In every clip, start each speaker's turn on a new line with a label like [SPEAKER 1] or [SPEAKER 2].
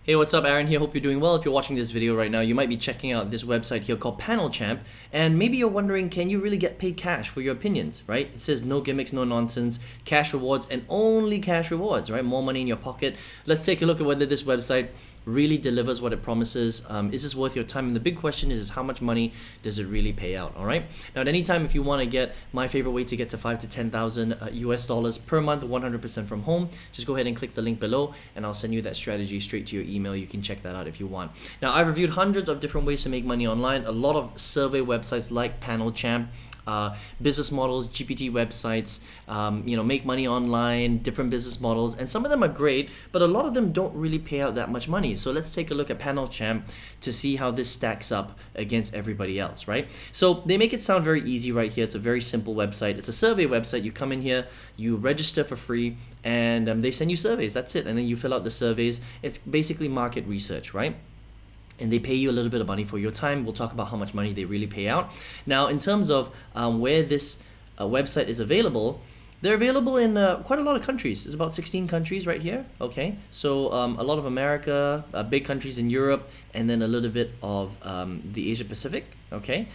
[SPEAKER 1] Hey, what's up? Aaron here. Hope you're doing well. If you're watching this video right now, you might be checking out this website here called PanelChamp, and maybe you're wondering, can you really get paid cash for your opinions, right? It says no gimmicks, no nonsense, cash rewards, and only cash rewards, right? More money in your pocket. Let's take a look at whether this website really delivers what it promises. Is this worth your time? And the big question is how much money does it really pay out? All right. Now, at any time, if you want to get my favorite way to get to 5 to 10,000 US dollars per month, 100% from home, just go ahead and click the link below, and I'll send you that strategy straight to your email. You can check that out if you want. Now, I've reviewed hundreds of different ways to make money online. A lot of survey websites like PanelChamp. Business models, GPT websites, make money online, different business models, and some of them are great, but a lot of them don't really pay out that much money. So let's take a look at PanelChamp to see how this stacks up against everybody else, right? So they make it sound very easy right here. It's a very simple website. It's a survey website. You come in here, you register for free, and they send you surveys. That's it. And then you fill out the surveys. It's basically market research, right? And they pay you a little bit of money for your time. We'll talk about how much money they really pay out. Now, in terms of where this website is available, they're available in quite a lot of countries. There's about 16 countries right here, okay? So a lot of America, big countries in Europe, and then a little bit of the Asia Pacific, okay?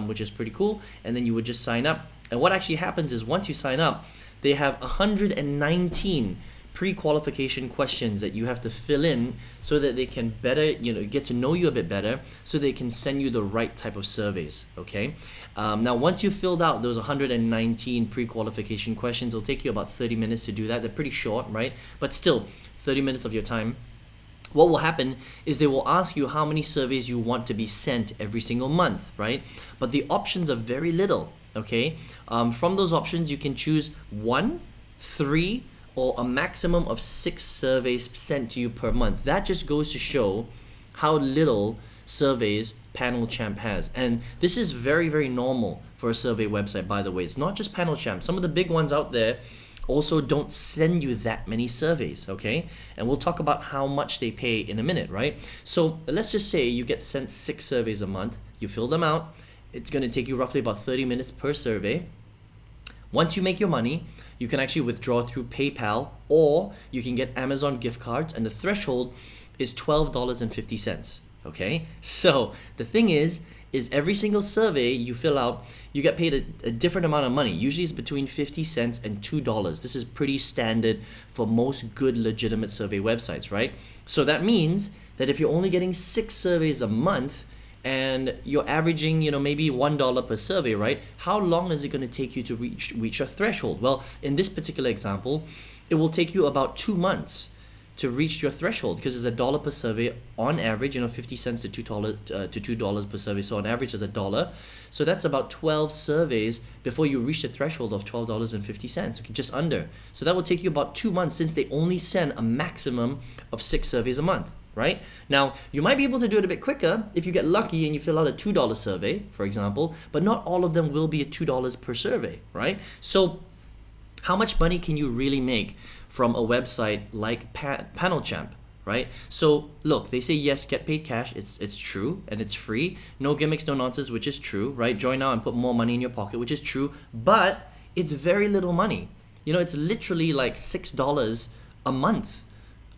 [SPEAKER 1] Which is pretty cool. And then you would just sign up. And what actually happens is once you sign up, they have 119 pre-qualification questions that you have to fill in so that they can better, get to know you a bit better, so they can send you the right type of surveys, okay? Now, once you've filled out those 119 pre-qualification questions, it'll take you about 30 minutes to do that. They're pretty short, right? But still, 30 minutes of your time. What will happen is they will ask you how many surveys you want to be sent every single month, right? But the options are very little, okay? From those options, you can choose 1, 3, or a maximum of 6 surveys sent to you per month. That just goes to show how little surveys PanelChamp has. And this is very, very normal for a survey website, by the way. It's not just PanelChamp. Some of the big ones out there also don't send you that many surveys, okay? And we'll talk about how much they pay in a minute, right? So let's just say you get sent 6 surveys a month. You fill them out. It's going to take you roughly about 30 minutes per survey. Once you make your money, you can actually withdraw through PayPal, or you can get Amazon gift cards, and the threshold is $12.50, okay? So the thing is every single survey you fill out, you get paid a different amount of money. Usually it's between 50 cents and $2. This is pretty standard for most good, legitimate survey websites, right? So that means that if you're only getting 6 surveys a month, and you're averaging, maybe $1 per survey, right? How long is it going to take you to reach your threshold? Well, in this particular example, it will take you about 2 months to reach your threshold, because it's $1 per survey on average, 50 cents to $2 per survey. So on average it's $1. So that's about 12 surveys before you reach the threshold of $12.50, okay, just under. So that will take you about 2 months, since they only send a maximum of 6 surveys a month. Right? Now, you might be able to do it a bit quicker if you get lucky and you fill out a $2 survey, for example, but not all of them will be at $2 per survey, right? So how much money can you really make from a website like PanelChamp, right? So look, they say yes, get paid cash. It's true, and it's free. No gimmicks, no nonsense, which is true, right? Join now and put more money in your pocket, which is true, but it's very little money. It's literally like $6 a month.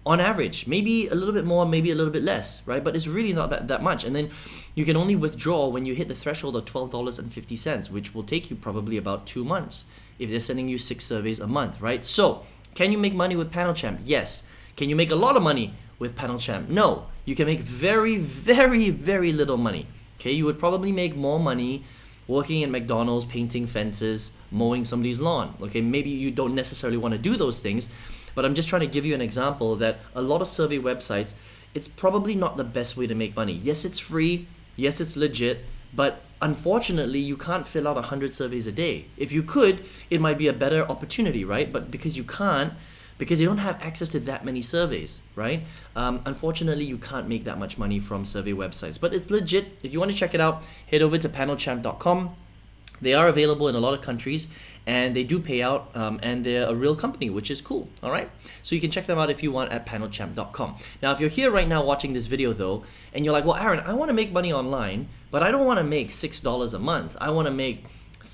[SPEAKER 1] On average, maybe a little bit more, maybe a little bit less, right? But it's really not that much. And then you can only withdraw when you hit the threshold of $12.50, which will take you probably about 2 months if they're sending you 6 surveys a month, right? So can you make money with PanelChamp? Yes. Can you make a lot of money with PanelChamp? No. You can make very, very, very little money. Okay, you would probably make more money working at McDonald's, painting fences, mowing somebody's lawn. Okay, maybe you don't necessarily want to do those things, but I'm just trying to give you an example that a lot of survey websites, it's probably not the best way to make money. Yes, it's free. Yes, it's legit. But unfortunately, you can't fill out 100 surveys a day. If you could, it might be a better opportunity, right? But because you can't, because you don't have access to that many surveys, right? Unfortunately, you can't make that much money from survey websites. But it's legit. If you want to check it out, head over to panelchamp.com. They are available in a lot of countries, and they do pay out, and they're a real company, which is cool, all right? So you can check them out if you want at panelchamp.com. Now, if you're here right now watching this video, though, and you're like, well, Aaron, I want to make money online, but I don't want to make $6 a month. I want to make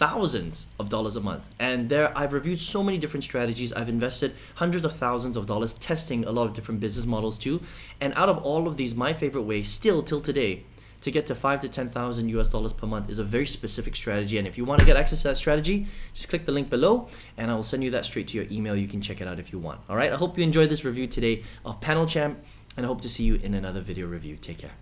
[SPEAKER 1] thousands of dollars a month. And there I've reviewed so many different strategies. I've invested hundreds of thousands of dollars testing a lot of different business models too. And out of all of these, my favorite way still till today to get to 5 to 10,000 US dollars per month is a very specific strategy. And if you want to get access to that strategy, just click the link below and I will send you that straight to your email. You can check it out if you want. All right, I hope you enjoyed this review today of Panel Champ, and I hope to see you in another video review. Take care.